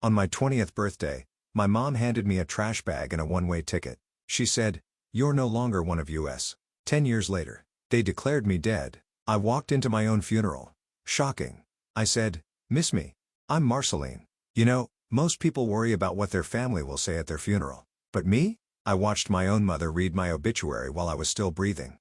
On my 20th birthday, my mom handed me a trash bag and a one-way ticket. She said, "You're no longer one of us." 10 years later, they declared me dead. I walked into my own funeral. Shocking. I said, "Miss me? I'm Marceline." You know, most people worry about what their family will say at their funeral. But me? I watched my own mother read my obituary while I was still breathing.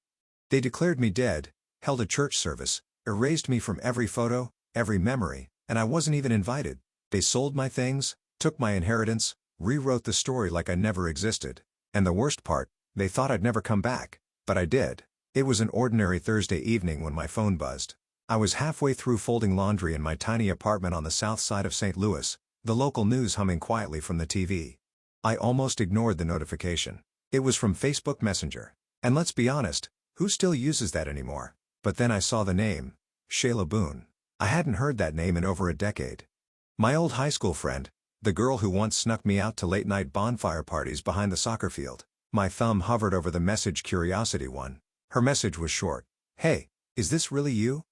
They declared me dead, held a church service, erased me from every photo, every memory, and I wasn't even invited. They sold my things, took my inheritance, rewrote the story like I never existed. And the worst part, they thought I'd never come back. But I did. It was an ordinary Thursday evening when my phone buzzed. I was halfway through folding laundry in my tiny apartment on the south side of St. Louis, the local news humming quietly from the TV. I almost ignored the notification. It was from Facebook Messenger. And let's be honest, who still uses that anymore? But then I saw the name, Shayla Boone. I hadn't heard that name in over a decade. My old high school friend, the girl who once snuck me out to late-night bonfire parties behind the soccer field. My thumb hovered over the message Curiosity one. Her message was short. "Hey, is this really you?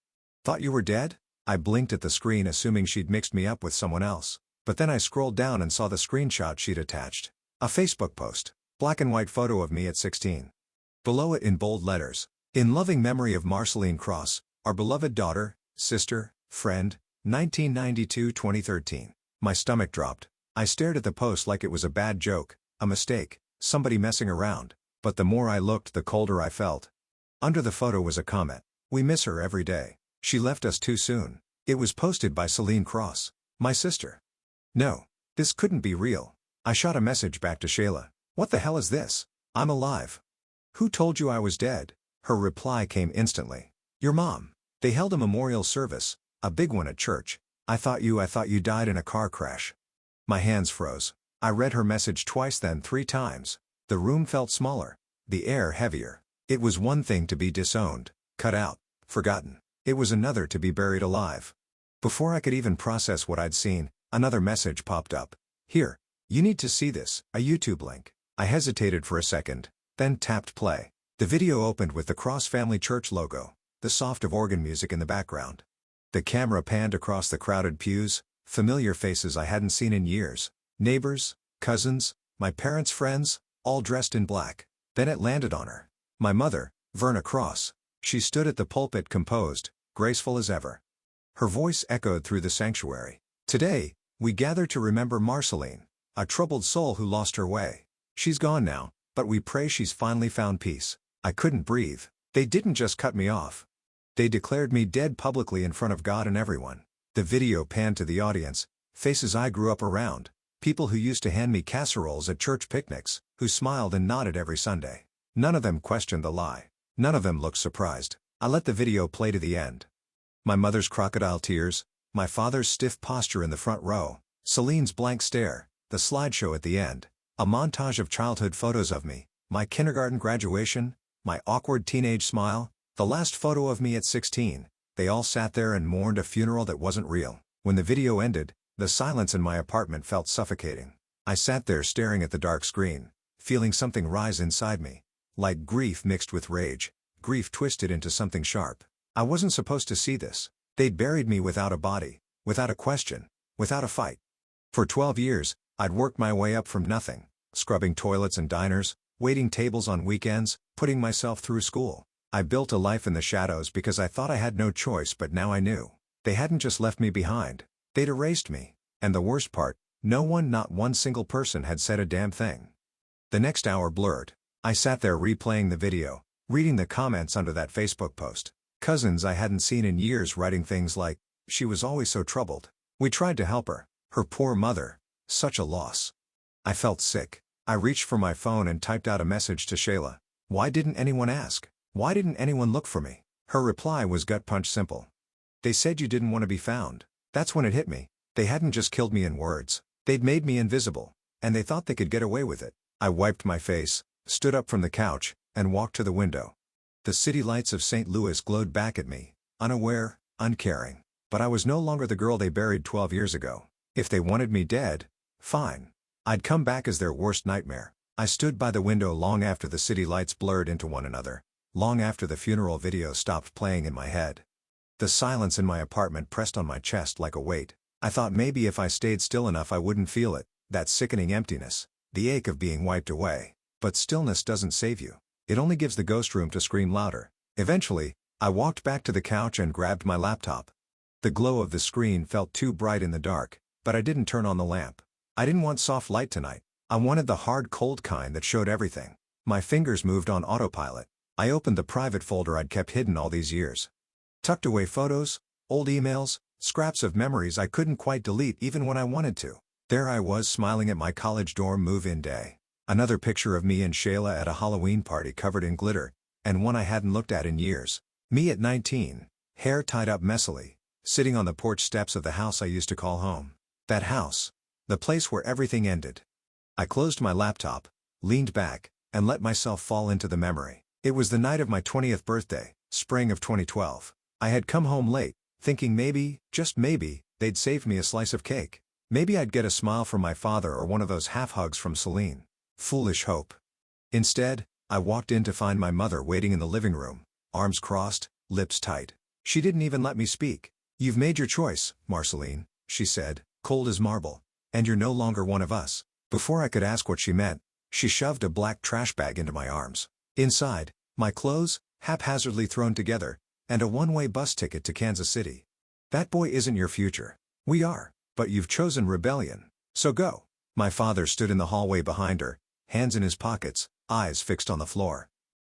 Thought you were dead?" I blinked at the screen assuming she'd mixed me up with someone else. But then I scrolled down and saw the screenshot she'd attached. A Facebook post. Black and white photo of me at 16. Below it in bold letters. "In loving memory of Marceline Cross, our beloved daughter, sister, friend, 1992-2013. My stomach dropped. I stared at the post like it was a bad joke, a mistake, somebody messing around. But the more I looked, the colder I felt. Under the photo was a comment. "We miss her every day. She left us too soon." It was posted by Celine Cross, my sister. No, this couldn't be real. I shot a message back to Shayla. "What the hell is this? I'm alive." "Who told you I was dead?" Her reply came instantly. "Your mom. They held a memorial service, a big one at church. I thought you died in a car crash." My hands froze. I read her message twice, then 3 times. The room felt smaller, the air heavier. It was one thing to be disowned, cut out, forgotten. It was another to be buried alive. Before I could even process what I'd seen, another message popped up. "Here, you need to see this," a YouTube link. I hesitated for a second, then tapped play. The video opened with the Cross Family Church logo, the soft of organ music in the background. The camera panned across the crowded pews, familiar faces I hadn't seen in years. Neighbors, cousins, my parents' friends, all dressed in black. Then it landed on her. My mother, Verna Cross. She stood at the pulpit composed, graceful as ever. Her voice echoed through the sanctuary. "Today, we gather to remember Marceline, a troubled soul who lost her way. She's gone now, but we pray she's finally found peace." I couldn't breathe. They didn't just cut me off. They declared me dead publicly in front of God and everyone. The video panned to the audience, faces I grew up around, people who used to hand me casseroles at church picnics, who smiled and nodded every Sunday. None of them questioned the lie. None of them looked surprised. I let the video play to the end. My mother's crocodile tears, my father's stiff posture in the front row, Celine's blank stare, the slideshow at the end, a montage of childhood photos of me, my kindergarten graduation, my awkward teenage smile, the last photo of me at 16. They all sat there and mourned a funeral that wasn't real. When the video ended, the silence in my apartment felt suffocating. I sat there staring at the dark screen, feeling something rise inside me. Like grief mixed with rage, grief twisted into something sharp. I wasn't supposed to see this. They'd buried me without a body, without a question, without a fight. For 12 years, I'd worked my way up from nothing, scrubbing toilets and diners, waiting tables on weekends, putting myself through school. I built a life in the shadows because I thought I had no choice, but now I knew. They hadn't just left me behind. They'd erased me. And the worst part, no one, not one single person, had said a damn thing. The next hour blurred. I sat there replaying the video, reading the comments under that Facebook post. Cousins I hadn't seen in years writing things like, "She was always so troubled. We tried to help her. Her poor mother. Such a loss." I felt sick. I reached for my phone and typed out a message to Shayla. Why didn't anyone ask? Why didn't anyone look for me? Her reply was gut punch simple. "They said you didn't want to be found." That's when it hit me. They hadn't just killed me in words. They'd made me invisible. And they thought they could get away with it. I wiped my face, stood up from the couch, and walked to the window. The city lights of St. Louis glowed back at me, unaware, uncaring. But I was no longer the girl they buried 12 years ago. If they wanted me dead, fine. I'd come back as their worst nightmare. I stood by the window long after the city lights blurred into one another, long after the funeral video stopped playing in my head. The silence in my apartment pressed on my chest like a weight. I thought maybe if I stayed still enough I wouldn't feel it, that sickening emptiness, the ache of being wiped away. But stillness doesn't save you. It only gives the ghost room to scream louder. Eventually, I walked back to the couch and grabbed my laptop. The glow of the screen felt too bright in the dark, but I didn't turn on the lamp. I didn't want soft light tonight. I wanted the hard cold kind that showed everything. My fingers moved on autopilot. I opened the private folder I'd kept hidden all these years. Tucked away photos, old emails, scraps of memories I couldn't quite delete even when I wanted to. There I was smiling at my college dorm move-in day. Another picture of me and Shayla at a Halloween party covered in glitter, and one I hadn't looked at in years. Me at 19, hair tied up messily, sitting on the porch steps of the house I used to call home. That house. The place where everything ended. I closed my laptop, leaned back, and let myself fall into the memory. It was the night of my 20th birthday, spring of 2012. I had come home late, thinking maybe, just maybe, they'd save me a slice of cake. Maybe I'd get a smile from my father or one of those half-hugs from Celine. Foolish hope. Instead, I walked in to find my mother waiting in the living room, arms crossed, lips tight. She didn't even let me speak. "You've made your choice, Marceline," she said, cold as marble. "And you're no longer one of us." Before I could ask what she meant, she shoved a black trash bag into my arms. Inside, my clothes, haphazardly thrown together, and a one-way bus ticket to Kansas City. "That boy isn't your future. We are, but you've chosen rebellion. So go." My father stood in the hallway behind her, hands in his pockets, eyes fixed on the floor.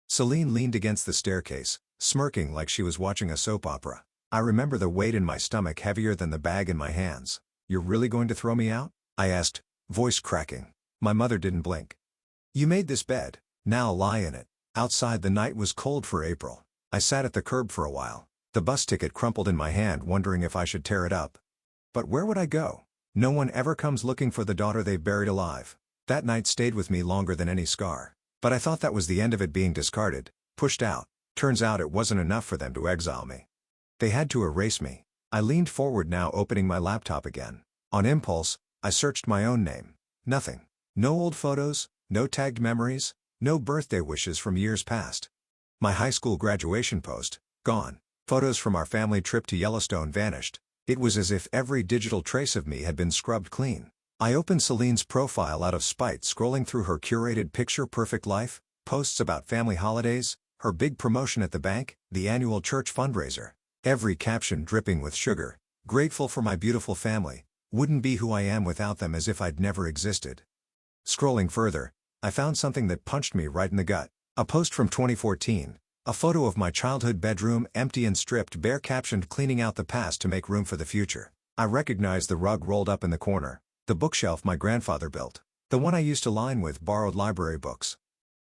Celine leaned against the staircase, smirking like she was watching a soap opera. I remember the weight in my stomach heavier than the bag in my hands. "You're really going to throw me out?" I asked, voice cracking. My mother didn't blink. "You made this bed. Now lie in it." Outside the night was cold for April. I sat at the curb for a while, the bus ticket crumpled in my hand, wondering if I should tear it up. But where would I go? No one ever comes looking for the daughter they've buried alive. That night stayed with me longer than any scar. But I thought that was the end of it, being discarded, pushed out. Turns out it wasn't enough for them to exile me. They had to erase me. I leaned forward now, opening my laptop again. On impulse, I searched my own name. Nothing. No old photos, no tagged memories, no birthday wishes from years past. My high school graduation post, gone. Photos from our family trip to Yellowstone vanished. It was as if every digital trace of me had been scrubbed clean. I opened Celine's profile out of spite, scrolling through her curated picture-perfect life, posts about family holidays, her big promotion at the bank, the annual church fundraiser. Every caption dripping with sugar. "Grateful for my beautiful family. Wouldn't be who I am without them," as if I'd never existed. Scrolling further, I found something that punched me right in the gut. A post from 2014. A photo of my childhood bedroom, empty and stripped bare, captioned "Cleaning out the past to make room for the future." I recognized the rug rolled up in the corner, the bookshelf my grandfather built, the one I used to line with borrowed library books.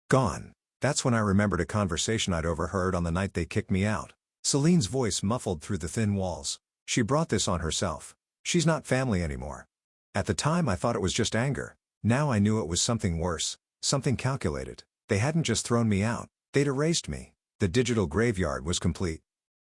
Gone. That's when I remembered a conversation I'd overheard on the night they kicked me out. Celine's voice muffled through the thin walls. "She brought this on herself. She's not family anymore." At the time I thought it was just anger. Now I knew it was something worse, something calculated. They hadn't just thrown me out, they'd erased me. The digital graveyard was complete.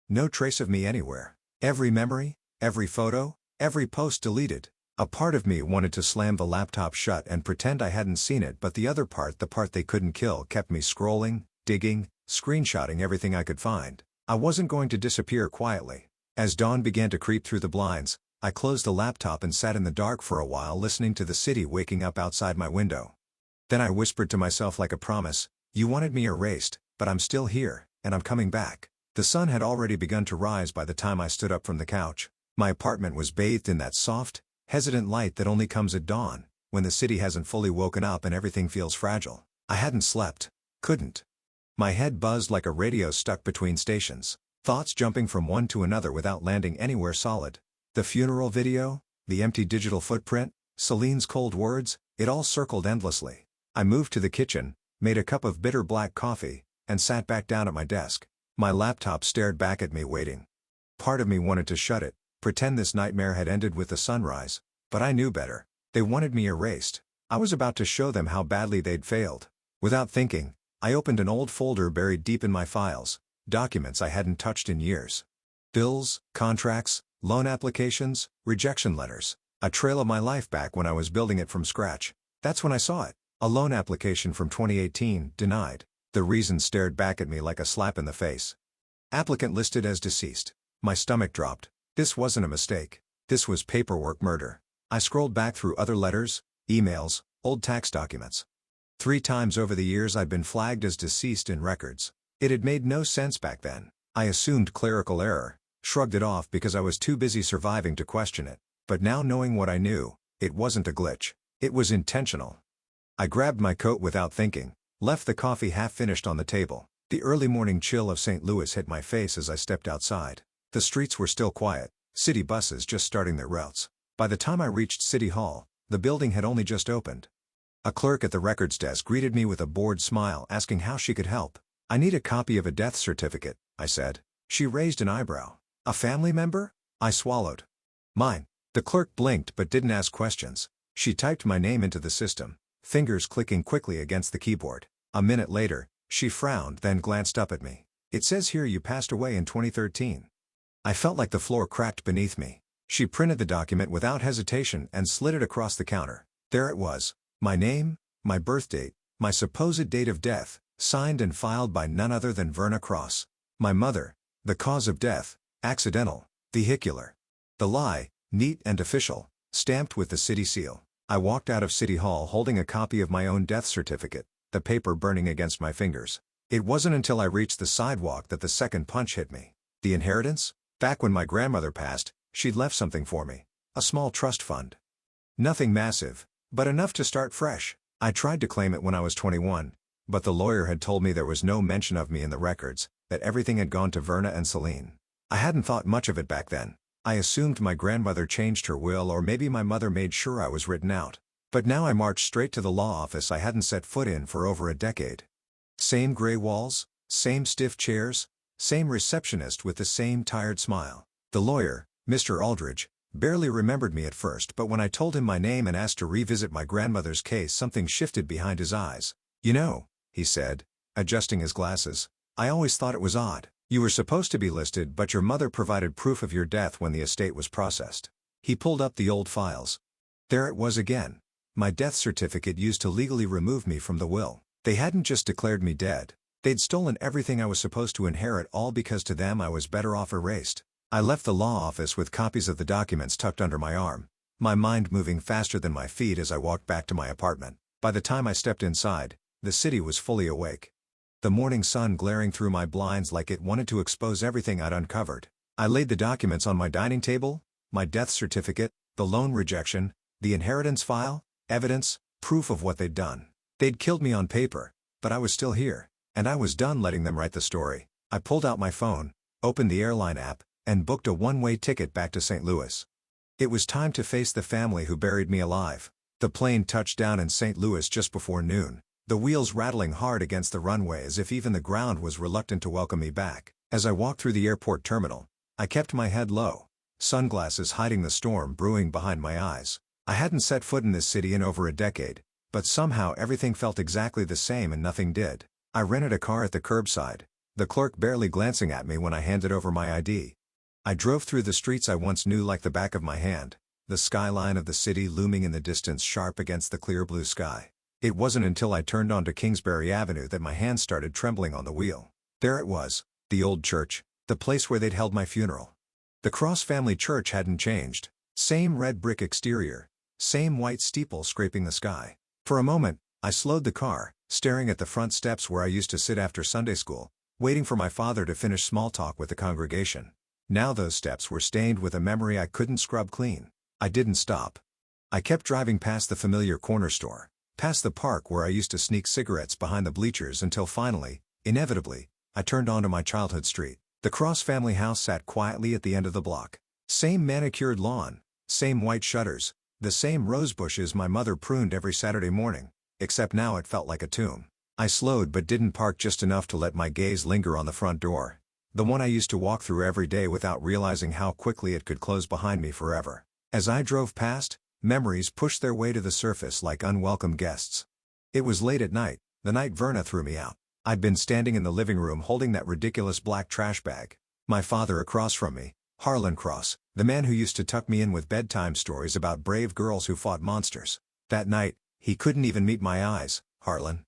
No trace of me anywhere. Every memory, every photo, every post deleted. A part of me wanted to slam the laptop shut and pretend I hadn't seen it, but the other part, the part they couldn't kill, kept me scrolling, digging, screenshotting everything I could find. I wasn't going to disappear quietly. As dawn began to creep through the blinds, I closed the laptop and sat in the dark for a while, listening to the city waking up outside my window. Then I whispered to myself like a promise, "You wanted me erased, but I'm still here, and I'm coming back." The sun had already begun to rise by the time I stood up from the couch. My apartment was bathed in that soft, hesitant light that only comes at dawn, when the city hasn't fully woken up and everything feels fragile. I hadn't slept. Couldn't. My head buzzed like a radio stuck between stations, thoughts jumping from one to another without landing anywhere solid. The funeral video, the empty digital footprint, Celine's cold words, it all circled endlessly. I moved to the kitchen, made a cup of bitter black coffee, and sat back down at my desk. My laptop stared back at me, waiting. Part of me wanted to shut it, pretend this nightmare had ended with the sunrise, but I knew better. They wanted me erased. I was about to show them how badly they'd failed. Without thinking, I opened an old folder buried deep in my files, documents I hadn't touched in years. Bills, contracts, loan applications, rejection letters. A trail of my life back when I was building it from scratch. That's when I saw it. A loan application from 2018, denied. The reason stared back at me like a slap in the face. Applicant listed as deceased. My stomach dropped. This wasn't a mistake. This was paperwork murder. I scrolled back through other letters, emails, old tax documents. 3 times over the years I'd been flagged as deceased in records. It had made no sense back then. I assumed clerical error, shrugged it off because I was too busy surviving to question it. But now knowing what I knew, it wasn't a glitch. It was intentional. I grabbed my coat without thinking, left the coffee half finished on the table. The early morning chill of St. Louis hit my face as I stepped outside. The streets were still quiet, city buses just starting their routes. By the time I reached City Hall, the building had only just opened. A clerk at the records desk greeted me with a bored smile asking how she could help. "I need a copy of a death certificate," I said. She raised an eyebrow. "A family member?" I swallowed. "Mine." The clerk blinked but didn't ask questions. She typed my name into the system, fingers clicking quickly against the keyboard. A minute later, she frowned then glanced up at me. "It says here you passed away in 2013. I felt like the floor cracked beneath me. She printed the document without hesitation and slid it across the counter. There it was. My name, my birth date, my supposed date of death, signed and filed by none other than Verna Cross. My mother, the cause of death, accidental, vehicular. The lie, neat and official, stamped with the city seal. I walked out of City Hall holding a copy of my own death certificate, the paper burning against my fingers. It wasn't until I reached the sidewalk that the second punch hit me. The inheritance? Back when my grandmother passed, she'd left something for me. A small trust fund. Nothing massive, but enough to start fresh. I tried to claim it when I was 21, but the lawyer had told me there was no mention of me in the records, that everything had gone to Verna and Celine. I hadn't thought much of it back then. I assumed my grandmother changed her will or maybe my mother made sure I was written out. But now I marched straight to the law office I hadn't set foot in for over a decade. Same gray walls, same stiff chairs, same receptionist with the same tired smile. The lawyer, Mr. Aldridge, barely remembered me at first, but when I told him my name and asked to revisit my grandmother's case, something shifted behind his eyes. "You know," he said, adjusting his glasses, "I always thought it was odd. You were supposed to be listed, but your mother provided proof of your death when the estate was processed." He pulled up the old files. There it was again. My death certificate used to legally remove me from the will. They hadn't just declared me dead. They'd stolen everything I was supposed to inherit, all because to them I was better off erased. I left the law office with copies of the documents tucked under my arm, my mind moving faster than my feet as I walked back to my apartment. By the time I stepped inside, the city was fully awake. The morning sun glaring through my blinds like it wanted to expose everything I'd uncovered. I laid the documents on my dining table, my death certificate, the loan rejection, the inheritance file, evidence, proof of what they'd done. They'd killed me on paper, but I was still here, and I was done letting them write the story. I pulled out my phone, opened the airline app, and booked a one-way ticket back to St. Louis. It was time to face the family who buried me alive. The plane touched down in St. Louis just before noon, the wheels rattling hard against the runway as if even the ground was reluctant to welcome me back. As I walked through the airport terminal, I kept my head low, sunglasses hiding the storm brewing behind my eyes. I hadn't set foot in this city in over a decade, but somehow everything felt exactly the same and nothing did. I rented a car at the curbside, the clerk barely glancing at me when I handed over my ID. I drove through the streets I once knew like the back of my hand, the skyline of the city looming in the distance sharp against the clear blue sky. It wasn't until I turned onto Kingsbury Avenue that my hands started trembling on the wheel. There it was, the old church, the place where they'd held my funeral. The Cross family church hadn't changed. Same red brick exterior, same white steeple scraping the sky. For a moment, I slowed the car, staring at the front steps where I used to sit after Sunday school, waiting for my father to finish small talk with the congregation. Now those steps were stained with a memory I couldn't scrub clean. I didn't stop. I kept driving past the familiar corner store, past the park where I used to sneak cigarettes behind the bleachers until finally, inevitably, I turned onto my childhood street. The Cross family house sat quietly at the end of the block. Same manicured lawn, same white shutters, the same rose bushes my mother pruned every Saturday morning, except now it felt like a tomb. I slowed but didn't park just enough to let my gaze linger on the front door, the one I used to walk through every day without realizing how quickly it could close behind me forever. As I drove past, memories pushed their way to the surface like unwelcome guests. It was late at night, the night Verna threw me out. I'd been standing in the living room holding that ridiculous black trash bag. My father across from me, Harlan Cross, the man who used to tuck me in with bedtime stories about brave girls who fought monsters. That night, he couldn't even meet my eyes. "Harlan."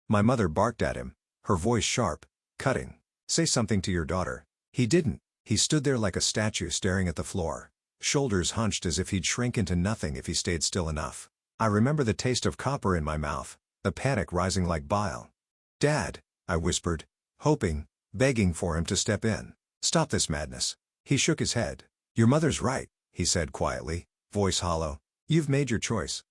My mother barked at him, her voice sharp, cutting. "Say something to your daughter." He didn't. He stood there like a statue staring at the floor. shoulders hunched as if he'd shrink into nothing if he stayed still enough. I remember the taste of copper in my mouth, the panic rising like bile. "Dad," I whispered, hoping, begging for him to step in. "Stop this madness." He shook his head. "Your mother's right," he said quietly, voice hollow. "You've made your choice."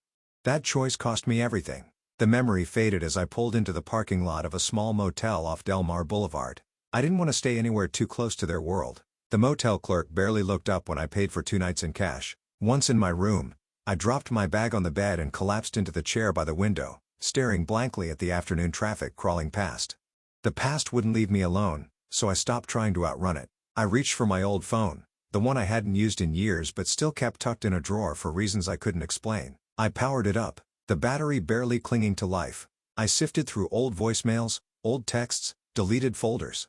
That choice cost me everything. The memory faded as I pulled into the parking lot of a small motel off Del Mar Boulevard. I didn't want to stay anywhere too close to their world. The motel clerk barely looked up when I paid for 2 nights in cash. Once in my room, I dropped my bag on the bed and collapsed into the chair by the window, staring blankly at the afternoon traffic crawling past. The past wouldn't leave me alone, so I stopped trying to outrun it. I reached for my old phone, the one I hadn't used in years but still kept tucked in a drawer for reasons I couldn't explain. I powered it up, the battery barely clinging to life. I sifted through old voicemails, old texts, deleted folders.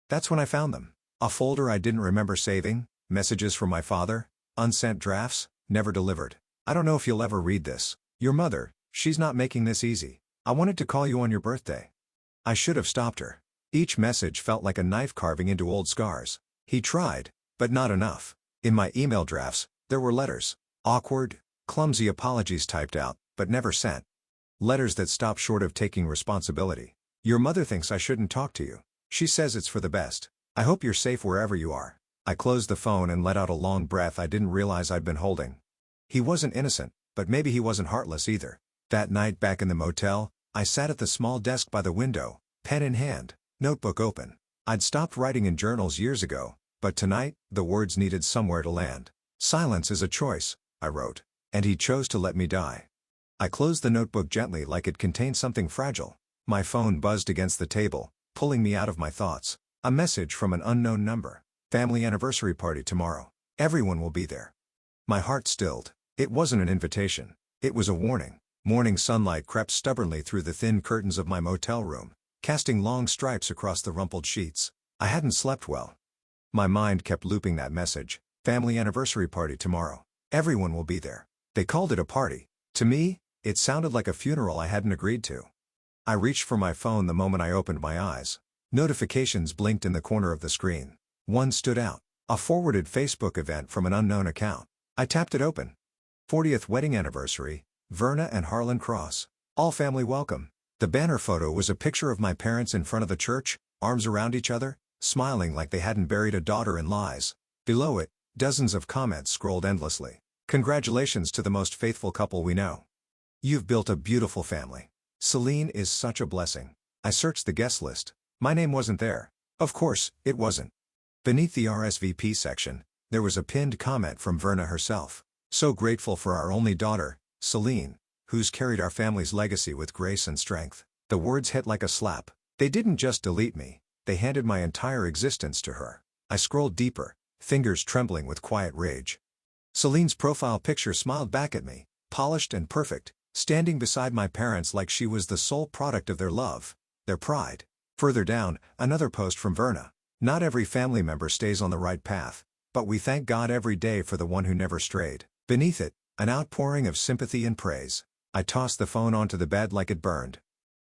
That's when I found them. A folder I didn't remember saving, messages from my father, unsent drafts, never delivered. "I don't know if you'll ever read this. Your mother, she's not making this easy. I wanted to call you on your birthday." I should have stopped her. Each message felt like a knife carving into old scars. He tried, but not enough. In my email drafts, there were letters. Awkward, clumsy apologies typed out, but never sent. Letters that stopped short of taking responsibility. "Your mother thinks I shouldn't talk to you. She says it's for the best. I hope you're safe wherever you are." I closed the phone and let out a long breath I didn't realize I'd been holding. He wasn't innocent, but maybe he wasn't heartless either. That night back in the motel, I sat at the small desk by the window, pen in hand, notebook open. I'd stopped writing in journals years ago, but tonight, the words needed somewhere to land. "Silence is a choice," I wrote, "and he chose to let me die." I closed the notebook gently like it contained something fragile. My phone buzzed against the table, pulling me out of my thoughts. A message from an unknown number. "Family anniversary party tomorrow. Everyone will be there." My heart stilled. It wasn't an invitation. It was a warning. Morning sunlight crept stubbornly through the thin curtains of my motel room, casting long stripes across the rumpled sheets. I hadn't slept well. My mind kept looping that message. Family anniversary party tomorrow. Everyone will be there. They called it a party. To me, it sounded like a funeral I hadn't agreed to. I reached for my phone the moment I opened my eyes. Notifications blinked in the corner of the screen. One stood out. A forwarded Facebook event from an unknown account. I tapped it open. 40th wedding anniversary, Verna and Harlan Cross. All family welcome. The banner photo was a picture of my parents in front of the church, arms around each other, smiling like they hadn't buried a daughter in lies. Below it, dozens of comments scrolled endlessly. "Congratulations to the most faithful couple we know. You've built a beautiful family. Celine is such a blessing." I searched the guest list. My name wasn't there. Of course, it wasn't. Beneath the RSVP section, there was a pinned comment from Verna herself. "So grateful for our only daughter, Celine, who's carried our family's legacy with grace and strength." The words hit like a slap. They didn't just delete me, they handed my entire existence to her. I scrolled deeper, fingers trembling with quiet rage. Celine's profile picture smiled back at me, polished and perfect, standing beside my parents like she was the sole product of their love, their pride. Further down, another post from Verna. "Not every family member stays on the right path, but we thank God every day for the one who never strayed." Beneath it, an outpouring of sympathy and praise. I tossed the phone onto the bed like it burned.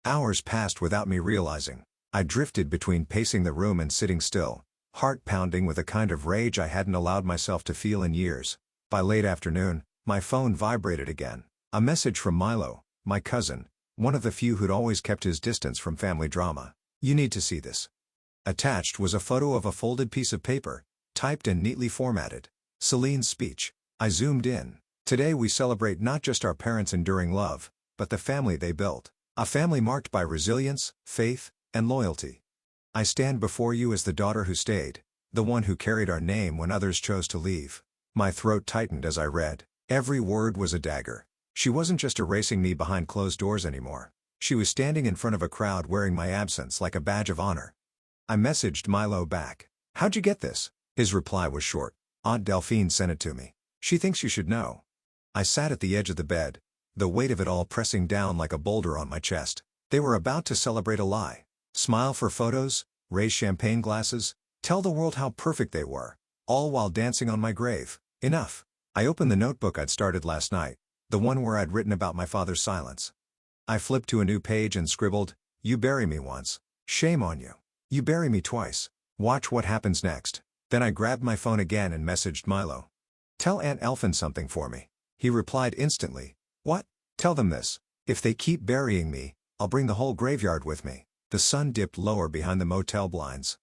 Hours passed without me realizing. I drifted between pacing the room and sitting still, heart pounding with a kind of rage I hadn't allowed myself to feel in years. By late afternoon, my phone vibrated again. A message from Milo, my cousin, one of the few who'd always kept his distance from family drama. "You need to see this." Attached was a photo of a folded piece of paper, typed and neatly formatted. Celine's speech. I zoomed in. "Today we celebrate not just our parents' enduring love, but the family they built. A family marked by resilience, faith, and loyalty. I stand before you as the daughter who stayed, the one who carried our name when others chose to leave." My throat tightened as I read. Every word was a dagger. She wasn't just erasing me behind closed doors anymore. She was standing in front of a crowd wearing my absence like a badge of honor. I messaged Milo back. "How'd you get this?" His reply was short. "Aunt Delphine sent it to me. She thinks you should know." I sat at the edge of the bed, the weight of it all pressing down like a boulder on my chest. They were about to celebrate a lie. Smile for photos, raise champagne glasses, tell the world how perfect they were, all while dancing on my grave. Enough. I opened the notebook I'd started last night, the one where I'd written about my father's silence. I flipped to a new page and scribbled, "You bury me once. Shame on you. You bury me twice. Watch what happens next." Then I grabbed my phone again and messaged Milo. Tell Aunt Elfin something for me. He replied instantly. What? Tell them this. If they keep burying me, I'll bring the whole graveyard with me. The sun dipped lower behind the motel blinds.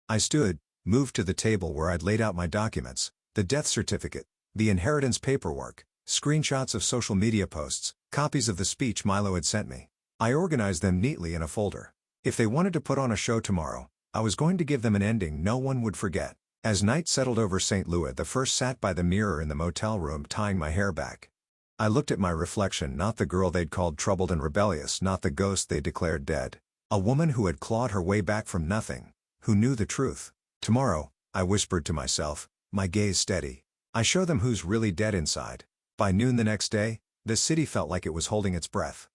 I stood, moved to the table where I'd laid out my documents, the death certificate, the inheritance paperwork, screenshots of social media posts, copies of the speech Milo had sent me. I organized them neatly in a folder. If they wanted to put on a show tomorrow, I was going to give them an ending no one would forget. As night settled over St. Louis, the first sat by the mirror in the motel room tying my hair back. I looked at my reflection, not the girl they'd called troubled and rebellious, not the ghost they declared dead. A woman who had clawed her way back from nothing, who knew the truth. Tomorrow, I whispered to myself, my gaze steady. I show them who's really dead inside. By noon the next day, the city felt like it was holding its breath.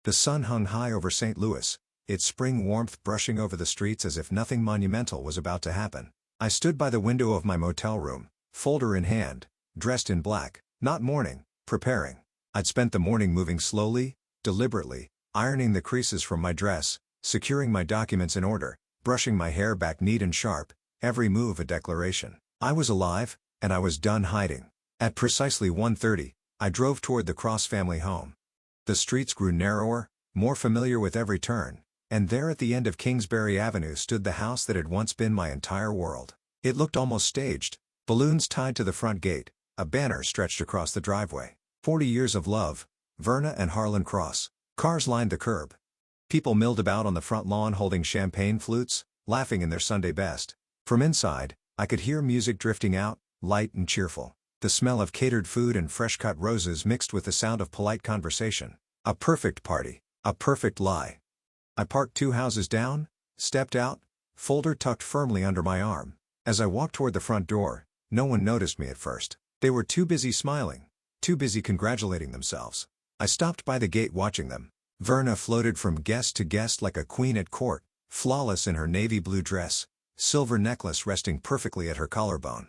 The sun hung high over St. Louis, its spring warmth brushing over the streets as if nothing monumental was about to happen. I stood by the window of my motel room, folder in hand, dressed in black, not mourning, preparing. I'd spent the morning moving slowly, deliberately, ironing the creases from my dress, securing my documents in order, brushing my hair back neat and sharp, every move a declaration. I was alive, and I was done hiding. At precisely 1:30, I drove toward the Cross family home. The streets grew narrower, more familiar with every turn, and there at the end of Kingsbury Avenue stood the house that had once been my entire world. It looked almost staged, balloons tied to the front gate, a banner stretched across the driveway. 40 years of love, Verna and Harlan Cross. Cars lined the curb. People milled about on the front lawn holding champagne flutes, laughing in their Sunday best. From inside, I could hear music drifting out, light and cheerful. The smell of catered food and fresh-cut roses mixed with the sound of polite conversation. A perfect party, a perfect lie. I parked 2 houses down, stepped out, folder tucked firmly under my arm. As I walked toward the front door, no one noticed me at first. They were too busy smiling, too busy congratulating themselves. I stopped by the gate watching them. Verna floated from guest to guest like a queen at court, flawless in her navy blue dress, silver necklace resting perfectly at her collarbone.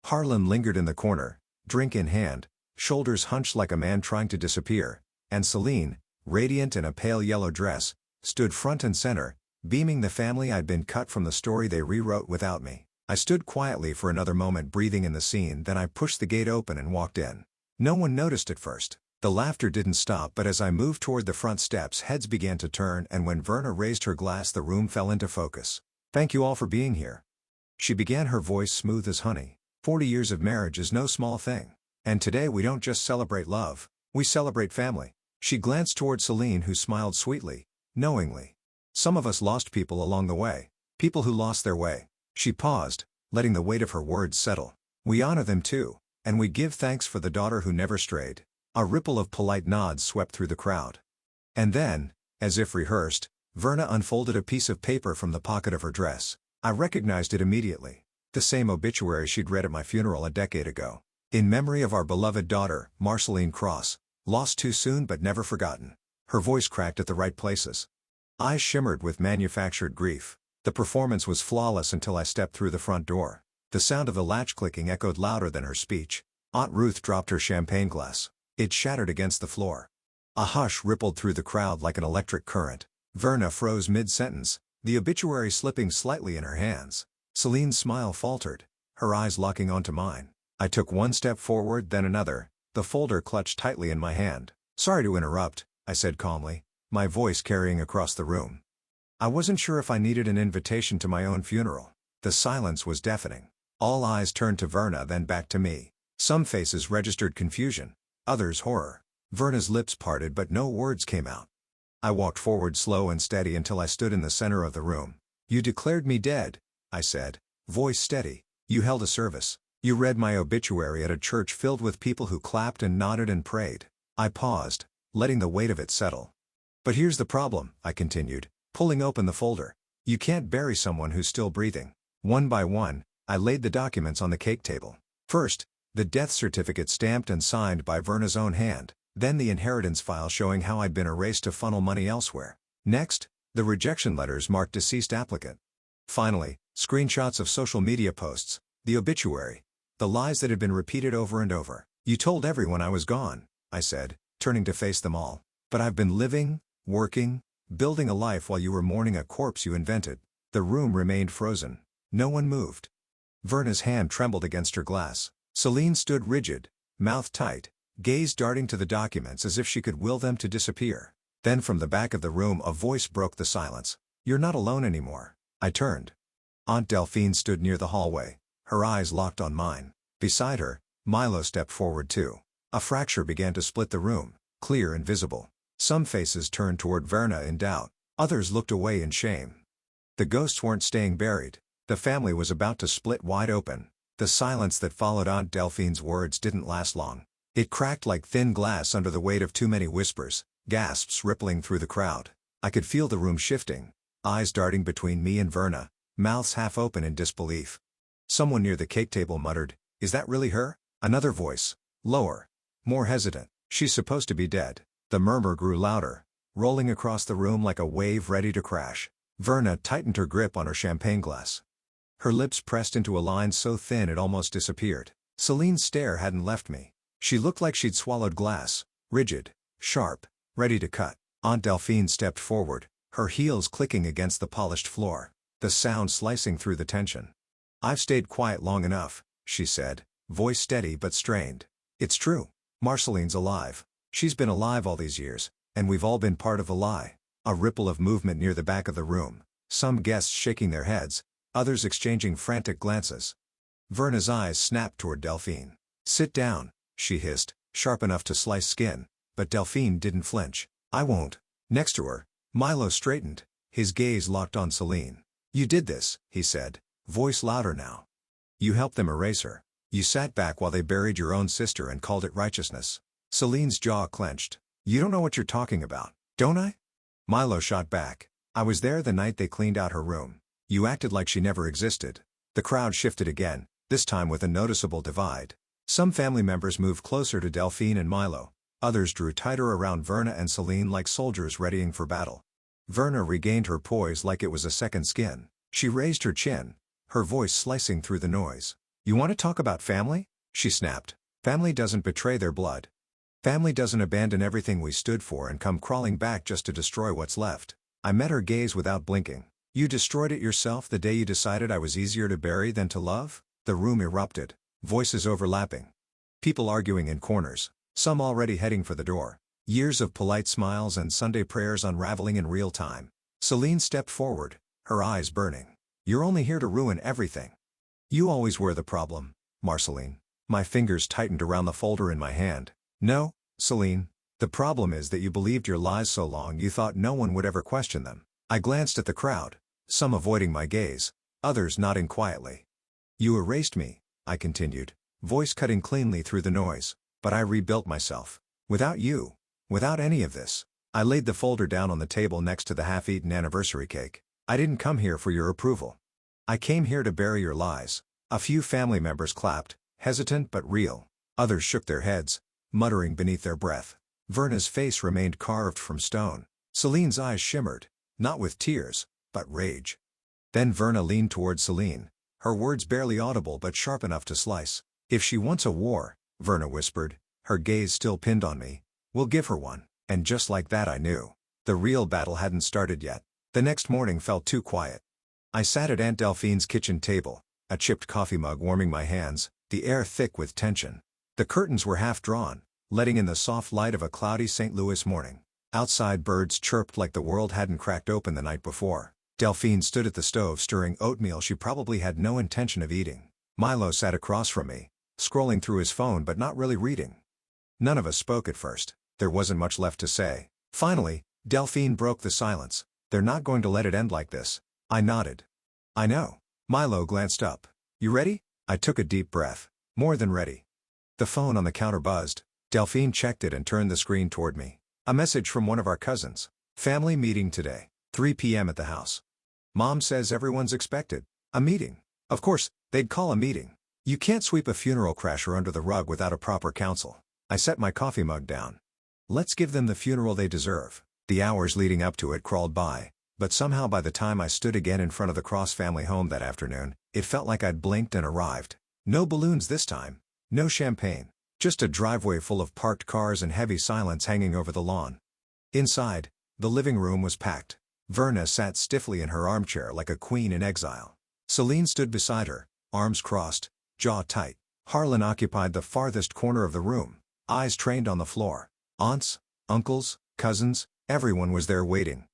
Harlan lingered in the corner, drink in hand, shoulders hunched like a man trying to disappear, and Celine, radiant in a pale yellow dress, stood front and center, beaming the family I'd been cut from the story they rewrote without me. I stood quietly for another moment breathing in the scene, then I pushed the gate open and walked in. No one noticed at first. The laughter didn't stop, but as I moved toward the front steps heads began to turn, and when Verna raised her glass the room fell into focus. Thank you all for being here. She began, her voice smooth as honey. 40 years of marriage is no small thing. And today we don't just celebrate love, we celebrate family. She glanced toward Celine, who smiled sweetly, knowingly. Some of us lost people along the way, people who lost their way. She paused, letting the weight of her words settle. We honor them too, and we give thanks for the daughter who never strayed. A ripple of polite nods swept through the crowd. And then, as if rehearsed, Verna unfolded a piece of paper from the pocket of her dress. I recognized it immediately. The same obituary she'd read at my funeral a decade ago. In memory of our beloved daughter, Marceline Cross, lost too soon but never forgotten. Her voice cracked at the right places. Eyes shimmered with manufactured grief. The performance was flawless until I stepped through the front door. The sound of the latch clicking echoed louder than her speech. Aunt Ruth dropped her champagne glass. It shattered against the floor. A hush rippled through the crowd like an electric current. Verna froze mid-sentence, the obituary slipping slightly in her hands. Celine's smile faltered, her eyes locking onto mine. I took one step forward, then another, the folder clutched tightly in my hand. Sorry to interrupt, I said calmly, my voice carrying across the room. I wasn't sure if I needed an invitation to my own funeral. The silence was deafening. All eyes turned to Verna, then back to me. Some faces registered confusion, others horror. Verna's lips parted but no words came out. I walked forward slow and steady until I stood in the center of the room. You declared me dead, I said, voice steady. You held a service. You read my obituary at a church filled with people who clapped and nodded and prayed. I paused, letting the weight of it settle. But here's the problem, I continued, pulling open the folder. You can't bury someone who's still breathing. One by one, I laid the documents on the cake table. First, the death certificate stamped and signed by Verna's own hand. Then the inheritance file showing how I'd been erased to funnel money elsewhere. Next, the rejection letters marked deceased applicant. Finally, screenshots of social media posts, the obituary, the lies that had been repeated over and over. You told everyone I was gone, I said, turning to face them all. But I've been living, working, building a life while you were mourning a corpse you invented. The room remained frozen. No one moved. Verna's hand trembled against her glass. Celine stood rigid, mouth tight, gaze darting to the documents as if she could will them to disappear. Then from the back of the room a voice broke the silence. "You're not alone anymore." I turned. Aunt Delphine stood near the hallway, her eyes locked on mine. Beside her, Milo stepped forward too. A fracture began to split the room, clear and visible. Some faces turned toward Verna in doubt, others looked away in shame. The ghosts weren't staying buried. The family was about to split wide open. The silence that followed Aunt Delphine's words didn't last long. It cracked like thin glass under the weight of too many whispers, gasps rippling through the crowd. I could feel the room shifting, eyes darting between me and Verna, mouths half open in disbelief. Someone near the cake table muttered, "Is that really her?" Another voice, lower, more hesitant, "She's supposed to be dead." The murmur grew louder, rolling across the room like a wave ready to crash. Verna tightened her grip on her champagne glass. Her lips pressed into a line so thin it almost disappeared. Celine's stare hadn't left me. She looked like she'd swallowed glass, rigid, sharp, ready to cut. Aunt Delphine stepped forward, her heels clicking against the polished floor, the sound slicing through the tension. "I've stayed quiet long enough," she said, voice steady but strained. "It's true. Marceline's alive. She's been alive all these years, and we've all been part of the lie." A ripple of movement near the back of the room, some guests shaking their heads, others exchanging frantic glances. Verna's eyes snapped toward Delphine. "Sit down," she hissed, sharp enough to slice skin, but Delphine didn't flinch. "I won't." Next to her, Milo straightened, his gaze locked on Celine. "You did this," he said, voice louder now. "You helped them erase her. You sat back while they buried your own sister and called it righteousness." Celine's jaw clenched. "You don't know what you're talking about, don't I?" Milo shot back. "I was there the night they cleaned out her room. You acted like she never existed." The crowd shifted again, this time with a noticeable divide. Some family members moved closer to Delphine and Milo, others drew tighter around Verna and Celine like soldiers readying for battle. Verna regained her poise like it was a second skin. She raised her chin, her voice slicing through the noise. "You want to talk about family?" she snapped. "Family doesn't betray their blood. Family doesn't abandon everything we stood for and come crawling back just to destroy what's left." I met her gaze without blinking. "You destroyed it yourself the day you decided I was easier to bury than to love?" The room erupted, voices overlapping. People arguing in corners, some already heading for the door. Years of polite smiles and Sunday prayers unraveling in real time. Celine stepped forward, her eyes burning. "You're only here to ruin everything. You always were the problem, Marceline." My fingers tightened around the folder in my hand. "No, Celine. The problem is that you believed your lies so long you thought no one would ever question them." I glanced at the crowd, some avoiding my gaze, others nodding quietly. "You erased me," I continued, voice cutting cleanly through the noise. "But I rebuilt myself. Without you. Without any of this." I laid the folder down on the table next to the half-eaten anniversary cake. "I didn't come here for your approval. I came here to bury your lies." A few family members clapped, hesitant but real. Others shook their heads, muttering beneath their breath. Verna's face remained carved from stone. Celine's eyes shimmered, not with tears, but rage. Then Verna leaned toward Celine, her words barely audible but sharp enough to slice. "If she wants a war," Verna whispered, her gaze still pinned on me, "we'll give her one." And just like that I knew. The real battle hadn't started yet. The next morning felt too quiet. I sat at Aunt Delphine's kitchen table, a chipped coffee mug warming my hands, the air thick with tension. The curtains were half drawn, letting in the soft light of a cloudy St. Louis morning. Outside birds chirped like the world hadn't cracked open the night before. Delphine stood at the stove stirring oatmeal she probably had no intention of eating. Milo sat across from me, scrolling through his phone but not really reading. None of us spoke at first. There wasn't much left to say. Finally, Delphine broke the silence. "They're not going to let it end like this." I nodded. "I know." Milo glanced up. "You ready?" I took a deep breath. More than ready. The phone on the counter buzzed. Delphine checked it and turned the screen toward me. A message from one of our cousins. "Family meeting today, 3 p.m. at the house. Mom says everyone's expected." A meeting. Of course, they'd call a meeting. You can't sweep a funeral crasher under the rug without a proper counsel. I set my coffee mug down. Let's give them the funeral they deserve. The hours leading up to it crawled by, but somehow by the time I stood again in front of the Cross family home that afternoon, it felt like I'd blinked and arrived. No balloons this time. No champagne. Just a driveway full of parked cars and heavy silence hanging over the lawn. Inside, the living room was packed. Verna sat stiffly in her armchair like a queen in exile. Celine stood beside her, arms crossed, jaw tight, Harlan occupied the farthest corner of the room, eyes trained on the floor. Aunts, uncles, cousins, everyone was there waiting.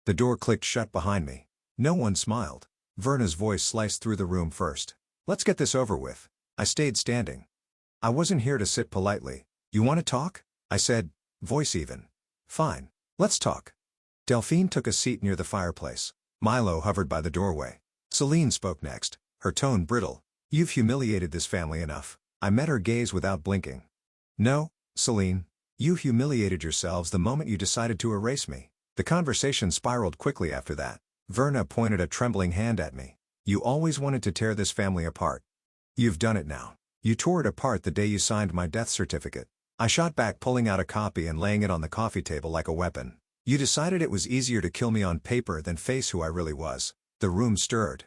The door clicked shut behind me. No one smiled. Verna's voice sliced through the room first. "Let's get this over with." I stayed standing. "I wasn't here to sit politely. You want to talk?" I said, voice even. "Fine. Let's talk." Delphine took a seat near the fireplace. Milo hovered by the doorway. Celine spoke next, her tone brittle. "You've humiliated this family enough." I met her gaze without blinking. "No, Celine. You humiliated yourselves the moment you decided to erase me." The conversation spiraled quickly after that. Verna pointed a trembling hand at me. "You always wanted to tear this family apart. You've done it now. You tore it apart the day you signed my death certificate." I shot back, pulling out a copy and laying it on the coffee table like a weapon. "You decided it was easier to kill me on paper than face who I really was." The room stirred.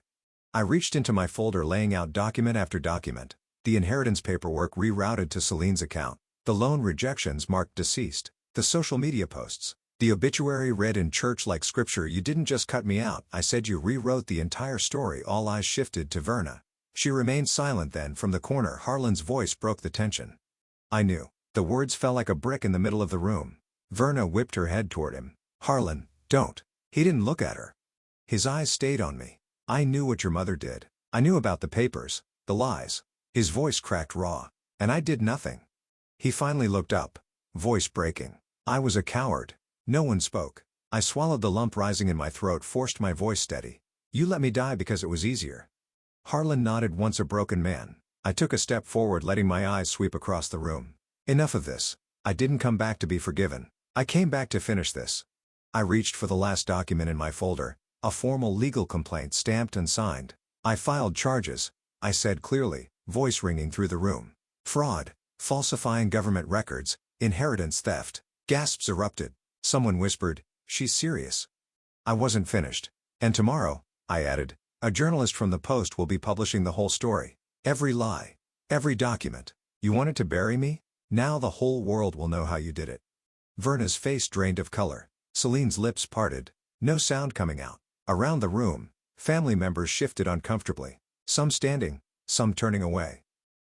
I reached into my folder, laying out document after document. The inheritance paperwork rerouted to Celine's account. The loan rejections marked deceased. The social media posts. The obituary read in church like scripture. "You didn't just cut me out," I said. "You rewrote the entire story." All eyes shifted to Verna. She remained silent. Then, from the corner, Harlan's voice broke the tension. I knew. The words fell like a brick in the middle of the room. Verna whipped her head toward him. "Harlan, don't." He didn't look at her. His eyes stayed on me. "I knew what your mother did. I knew about the papers, the lies." His voice cracked raw. "And I did nothing." He finally looked up, voice breaking. "I was a coward." No one spoke. I swallowed the lump rising in my throat, forced my voice steady. "You let me die because it was easier." Harlan nodded, once a broken man. I took a step forward, letting my eyes sweep across the room. "Enough of this. I didn't come back to be forgiven. I came back to finish this." I reached for the last document in my folder, a formal legal complaint stamped and signed. "I filed charges," I said clearly, voice ringing through the room. "Fraud, falsifying government records, inheritance theft." Gasps erupted. Someone whispered, "She's serious." I wasn't finished. "And tomorrow," I added, "a journalist from the Post will be publishing the whole story. Every lie. Every document. You wanted to bury me? Now the whole world will know how you did it." Verna's face drained of color. Celine's lips parted. No sound coming out. Around the room, family members shifted uncomfortably. Some standing, some turning away.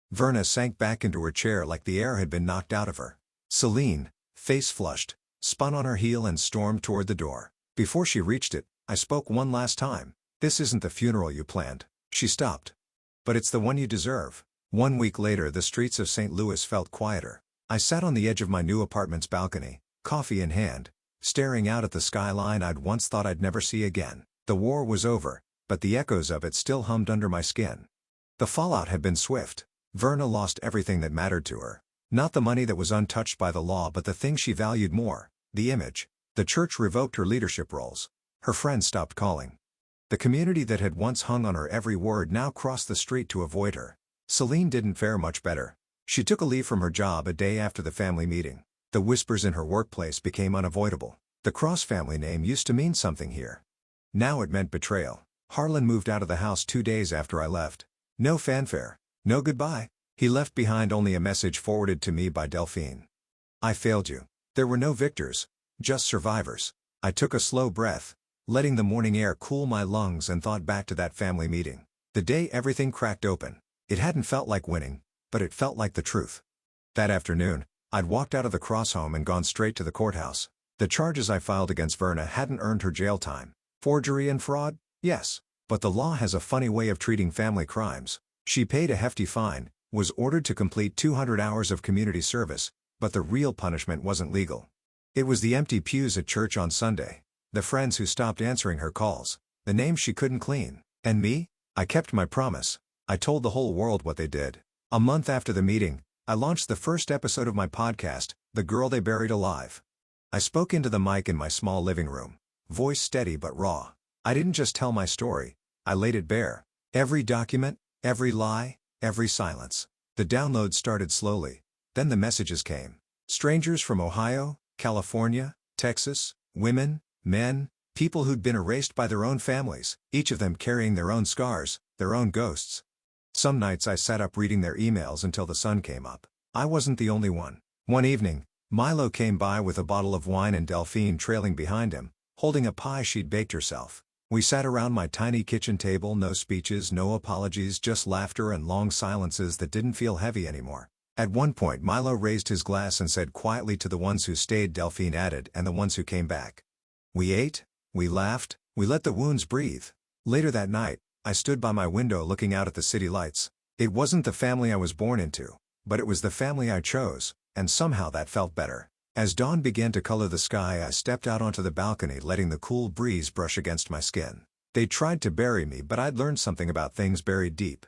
Verna sank back into her chair like the air had been knocked out of her. Celine, face flushed, spun on her heel and stormed toward the door. Before she reached it, I spoke one last time. "This isn't the funeral you planned." She stopped. "But it's the one you deserve." 1 week later, the streets of St. Louis felt quieter. I sat on the edge of my new apartment's balcony, coffee in hand, staring out at the skyline I'd once thought I'd never see again. The war was over, but the echoes of it still hummed under my skin. The fallout had been swift. Verna lost everything that mattered to her. Not the money that was untouched by the law, but the thing she valued more, the image. The church revoked her leadership roles. Her friends stopped calling. The community that had once hung on her every word now crossed the street to avoid her. Celine didn't fare much better. She took a leave from her job a day after the family meeting. The whispers in her workplace became unavoidable. The Cross family name used to mean something here. Now it meant betrayal. Harlan moved out of the house 2 days after I left. No fanfare. No goodbye. He left behind only a message forwarded to me by Delphine. "I failed you." There were no victors, just survivors. I took a slow breath, letting the morning air cool my lungs, and thought back to that family meeting. The day everything cracked open. It hadn't felt like winning, but it felt like the truth. That afternoon, I'd walked out of the Cross home and gone straight to the courthouse. The charges I filed against Verna hadn't earned her jail time. Forgery and fraud? Yes. But the law has a funny way of treating family crimes. She paid a hefty fine, was ordered to complete 200 hours of community service, but the real punishment wasn't legal. It was the empty pews at church on Sunday, the friends who stopped answering her calls, the names she couldn't clean. And me? I kept my promise. I told the whole world what they did. A month after the meeting, I launched the first episode of my podcast, The Girl They Buried Alive. I spoke into the mic in my small living room, voice steady but raw. I didn't just tell my story, I laid it bare. Every document, every lie, every silence. The downloads started slowly, then the messages came. Strangers from Ohio, California, Texas, women, men, people who'd been erased by their own families, each of them carrying their own scars, their own ghosts. Some nights I sat up reading their emails until the sun came up. I wasn't the only one. One evening, Milo came by with a bottle of wine and Delphine trailing behind him, holding a pie she'd baked herself. We sat around my tiny kitchen table, no speeches, no apologies, just laughter and long silences that didn't feel heavy anymore. At one point Milo raised his glass and said quietly to the ones who stayed, Delphine added, and the ones who came back. We ate, we laughed, we let the wounds breathe. Later that night, I stood by my window looking out at the city lights. It wasn't the family I was born into, but it was the family I chose, and somehow that felt better. As dawn began to color the sky, I stepped out onto the balcony, letting the cool breeze brush against my skin. They tried to bury me, but I'd learned something about things buried deep.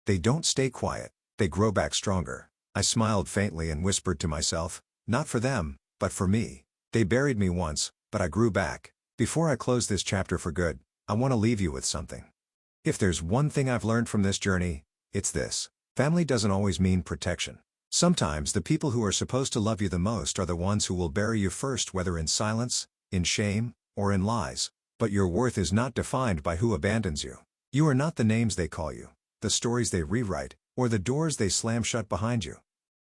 They don't stay quiet, they grow back stronger. I smiled faintly and whispered to myself, not for them, but for me. They buried me once, but I grew back. Before I close this chapter for good, I want to leave you with something. If there's one thing I've learned from this journey, it's this. Family doesn't always mean protection. Sometimes the people who are supposed to love you the most are the ones who will bury you first, whether in silence, in shame, or in lies. But your worth is not defined by who abandons you. You are not the names they call you, the stories they rewrite, or the doors they slam shut behind you.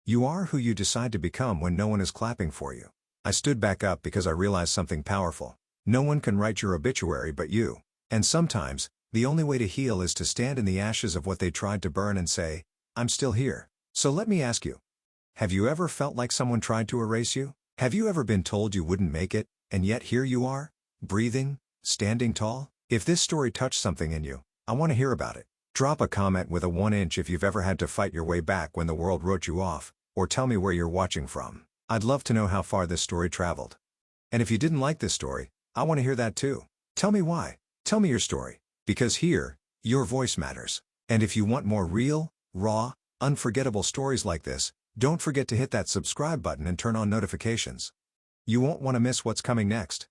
You are who you decide to become when no one is clapping for you. I stood back up because I realized something powerful. No one can write your obituary but you. And sometimes, the only way to heal is to stand in the ashes of what they tried to burn and say, I'm still here. So let me ask you. Have you ever felt like someone tried to erase you? Have you ever been told you wouldn't make it, and yet here you are, breathing, standing tall? If this story touched something in you, I want to hear about it. Drop a comment with a 1-inch if you've ever had to fight your way back when the world wrote you off, or tell me where you're watching from. I'd love to know how far this story traveled. And if you didn't like this story, I want to hear that too. Tell me why. Tell me your story. Because here, your voice matters. And if you want more real, raw, unforgettable stories like this, don't forget to hit that subscribe button and turn on notifications. You won't want to miss what's coming next.